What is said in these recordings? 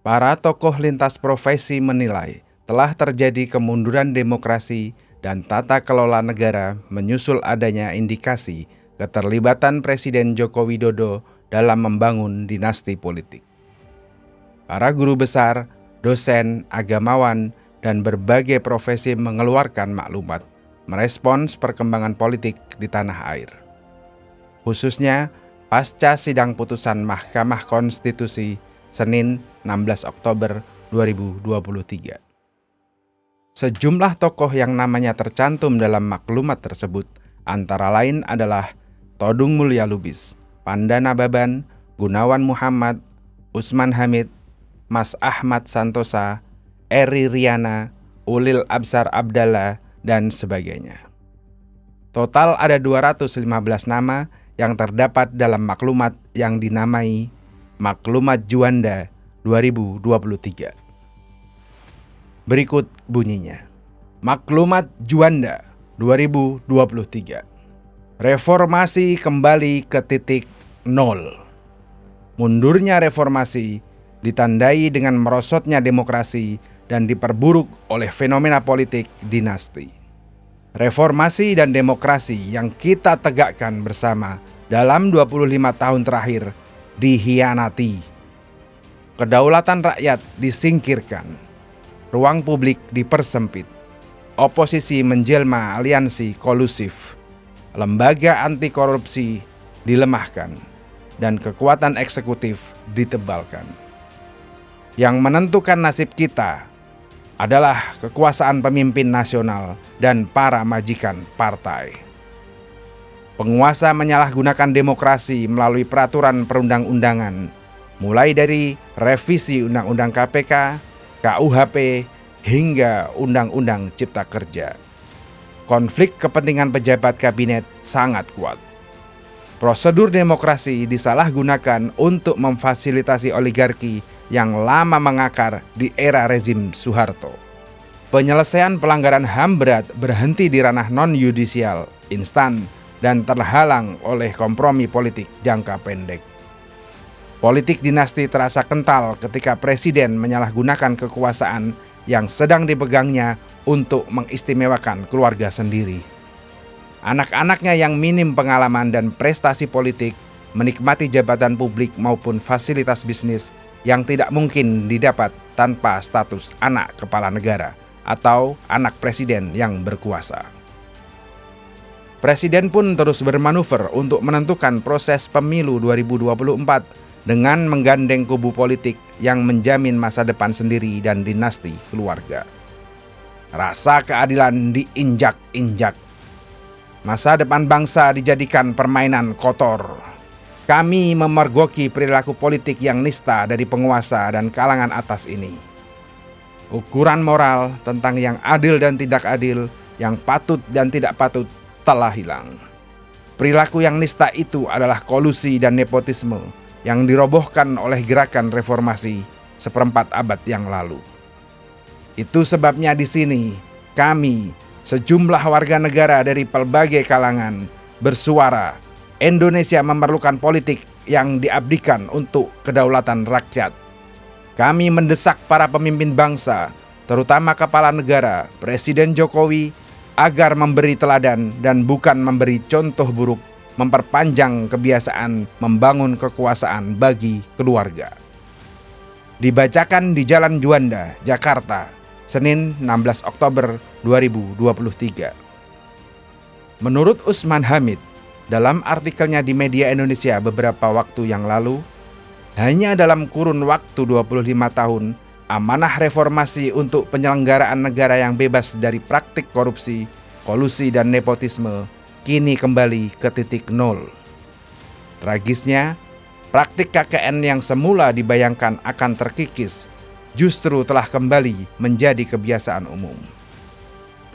Para tokoh lintas profesi menilai telah terjadi kemunduran demokrasi dan tata kelola negara menyusul adanya indikasi keterlibatan Presiden Joko Widodo dalam membangun dinasti politik. Para guru besar, dosen, agamawan, dan berbagai profesi mengeluarkan maklumat merespons perkembangan politik di tanah air. Khususnya pasca sidang putusan Mahkamah Konstitusi Senin 16 Oktober 2023. Sejumlah tokoh yang namanya tercantum dalam maklumat tersebut antara lain adalah Todung Mulya Lubis, Pandana Baban, Gunawan Muhammad, Usman Hamid, Mas Ahmad Santosa, Eri Riana, Ulil Absar Abdallah, dan sebagainya. Total ada 215 nama yang terdapat dalam maklumat yang dinamai Maklumat Juanda 2023. Berikut bunyinya. Maklumat Juanda 2023. Reformasi kembali ke titik nol. Mundurnya reformasi ditandai dengan merosotnya demokrasi dan diperburuk oleh fenomena politik dinasti. Reformasi dan demokrasi yang kita tegakkan bersama dalam 25 tahun terakhir dikhianati. Kedaulatan rakyat disingkirkan. Ruang publik dipersempit. Oposisi menjelma aliansi kolusif. Lembaga anti korupsi dilemahkan dan kekuatan eksekutif ditebalkan. Yang menentukan nasib kita adalah kekuasaan pemimpin nasional dan para majikan partai. Penguasa menyalahgunakan demokrasi melalui peraturan perundang-undangan, mulai dari revisi Undang-Undang KPK, KUHP, hingga Undang-Undang Cipta Kerja. Konflik kepentingan pejabat kabinet sangat kuat. Prosedur demokrasi disalahgunakan untuk memfasilitasi oligarki yang lama mengakar di era rezim Soeharto. Penyelesaian pelanggaran HAM berat berhenti di ranah non-yudisial, instan, dan terhalang oleh kompromi politik jangka pendek. Politik dinasti terasa kental ketika presiden menyalahgunakan kekuasaan yang sedang dipegangnya untuk mengistimewakan keluarga sendiri. Anak-anaknya yang minim pengalaman dan prestasi politik menikmati jabatan publik maupun fasilitas bisnis yang tidak mungkin didapat tanpa status anak kepala negara atau anak presiden yang berkuasa. Presiden pun terus bermanuver untuk menentukan proses pemilu 2024 dengan menggandeng kubu politik yang menjamin masa depan sendiri dan dinasti keluarga. Rasa keadilan diinjak-injak. Masa depan bangsa dijadikan permainan kotor. Kami memergoki perilaku politik yang nista dari penguasa dan kalangan atas ini. Ukuran moral tentang yang adil dan tidak adil, yang patut dan tidak patut telah hilang. Perilaku yang nista itu adalah kolusi dan nepotisme yang dirobohkan oleh gerakan reformasi seperempat abad yang lalu. Itu sebabnya di sini kami, sejumlah warga negara dari pelbagai kalangan, bersuara. Indonesia memerlukan politik yang diabdikan untuk kedaulatan rakyat. Kami mendesak para pemimpin bangsa, terutama kepala negara, Presiden Jokowi, agar memberi teladan dan bukan memberi contoh buruk, memperpanjang kebiasaan membangun kekuasaan bagi keluarga. Dibacakan di Jalan Juanda, Jakarta, Senin 16 Oktober 2023. Menurut Usman Hamid, dalam artikelnya di media Indonesia beberapa waktu yang lalu, hanya dalam kurun waktu 25 tahun, amanah reformasi untuk penyelenggaraan negara yang bebas dari praktik korupsi, kolusi, dan nepotisme kini kembali ke titik nol. Tragisnya, praktik KKN yang semula dibayangkan akan terkikis justru telah kembali menjadi kebiasaan umum.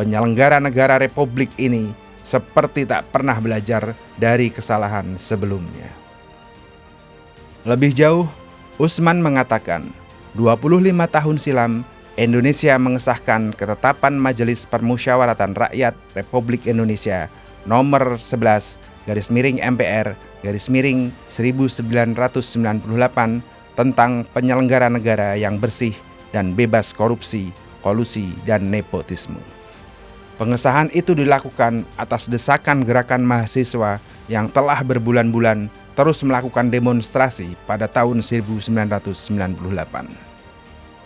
Penyelenggara negara republik ini seperti tak pernah belajar dari kesalahan sebelumnya. Lebih jauh, Usman mengatakan, 25 tahun silam, Indonesia mengesahkan ketetapan Majelis Permusyawaratan Rakyat Republik Indonesia nomor 11/MPR/1998 tentang penyelenggara negara yang bersih dan bebas korupsi, kolusi, dan nepotisme. Pengesahan itu dilakukan atas desakan gerakan mahasiswa yang telah berbulan-bulan terus melakukan demonstrasi pada tahun 1998.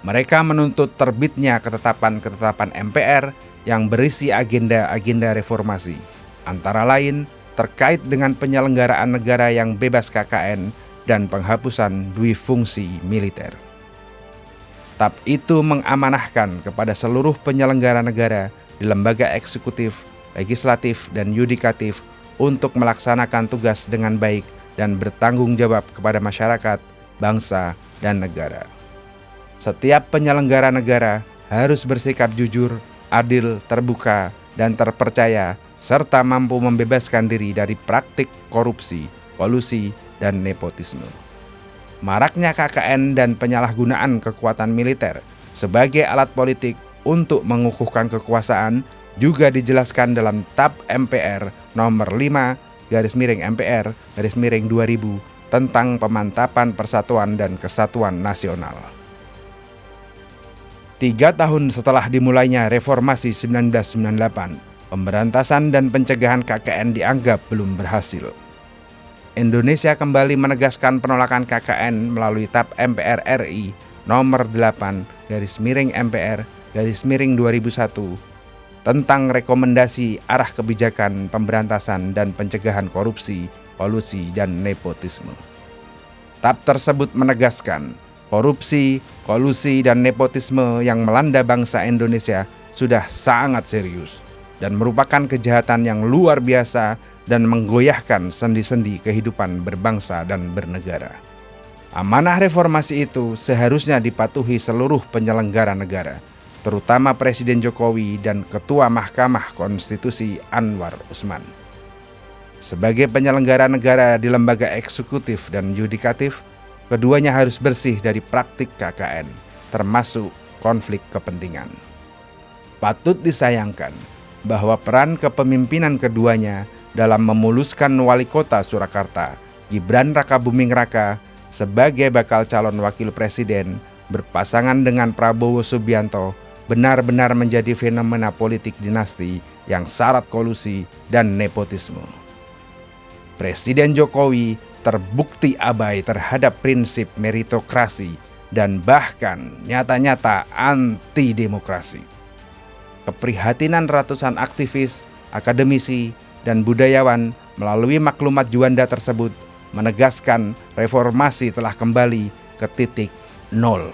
Mereka menuntut terbitnya ketetapan-ketetapan MPR yang berisi agenda-agenda reformasi, antara lain terkait dengan penyelenggaraan negara yang bebas KKN dan penghapusan duifungsi militer. TAP itu mengamanahkan kepada seluruh penyelenggara negara di lembaga eksekutif, legislatif, dan yudikatif untuk melaksanakan tugas dengan baik dan bertanggung jawab kepada masyarakat, bangsa, dan negara. Setiap penyelenggara negara harus bersikap jujur, adil, terbuka, dan terpercaya, serta mampu membebaskan diri dari praktik korupsi, kolusi, dan nepotisme. Maraknya KKN dan penyalahgunaan kekuatan militer sebagai alat politik untuk mengukuhkan kekuasaan juga dijelaskan dalam TAP MPR nomor 5/MPR/2000 tentang pemantapan persatuan dan kesatuan nasional. 3 tahun setelah dimulainya reformasi 1998, pemberantasan dan pencegahan KKN dianggap belum berhasil. Indonesia kembali menegaskan penolakan KKN melalui TAP MPR RI nomor 8/MPR/2001 tentang rekomendasi arah kebijakan pemberantasan dan pencegahan korupsi, kolusi, dan nepotisme. TAP tersebut menegaskan korupsi, kolusi, dan nepotisme yang melanda bangsa Indonesia sudah sangat serius dan merupakan kejahatan yang luar biasa dan menggoyahkan sendi-sendi kehidupan berbangsa dan bernegara. Amanah reformasi itu seharusnya dipatuhi seluruh penyelenggara negara, terutama Presiden Jokowi dan Ketua Mahkamah Konstitusi Anwar Usman. Sebagai penyelenggara negara di lembaga eksekutif dan yudikatif, keduanya harus bersih dari praktik KKN, termasuk konflik kepentingan. Patut disayangkan bahwa peran kepemimpinan keduanya dalam memuluskan Wali Kota Surakarta, Gibran Rakabuming Raka, sebagai bakal calon wakil presiden berpasangan dengan Prabowo Subianto benar-benar menjadi fenomena politik dinasti yang syarat kolusi dan nepotisme. Presiden Jokowi terbukti abai terhadap prinsip meritokrasi dan bahkan nyata-nyata anti-demokrasi. Keprihatinan ratusan aktivis, akademisi, dan budayawan melalui maklumat Juanda tersebut menegaskan reformasi telah kembali ke titik nol.